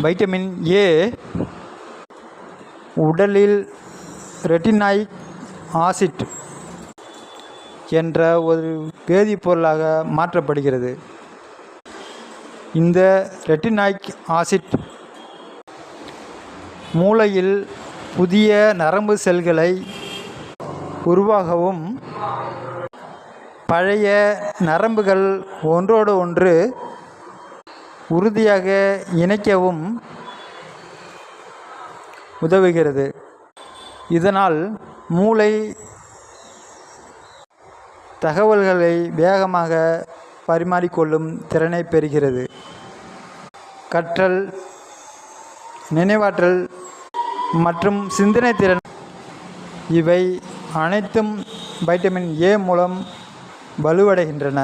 Vitamin A உடலில் ரெட்டினாயிக் acid என்ற ஒரு வேதிப்பொருளாக மாற்றப்படுகிறது. இந்த ரெட்டினாயிக் ஆசிட் மூளையில் புதிய நரம்பு செல்களை உருவாகவும் பழைய நரம்புகள் ஒன்றோடு ஒன்று உறுதியாக இணைக்கவும் உதவுகிறது. இதனால் மூளை தகவல்களை வேகமாக பரிமாறிக்கொள்ளும் திறனை பெறுகிறது. கற்றல், நினைவாற்றல் மற்றும் சிந்தனை திறன் இவை அனைத்தும் வைட்டமின் ஏ மூலம் வலுவடைகின்றன.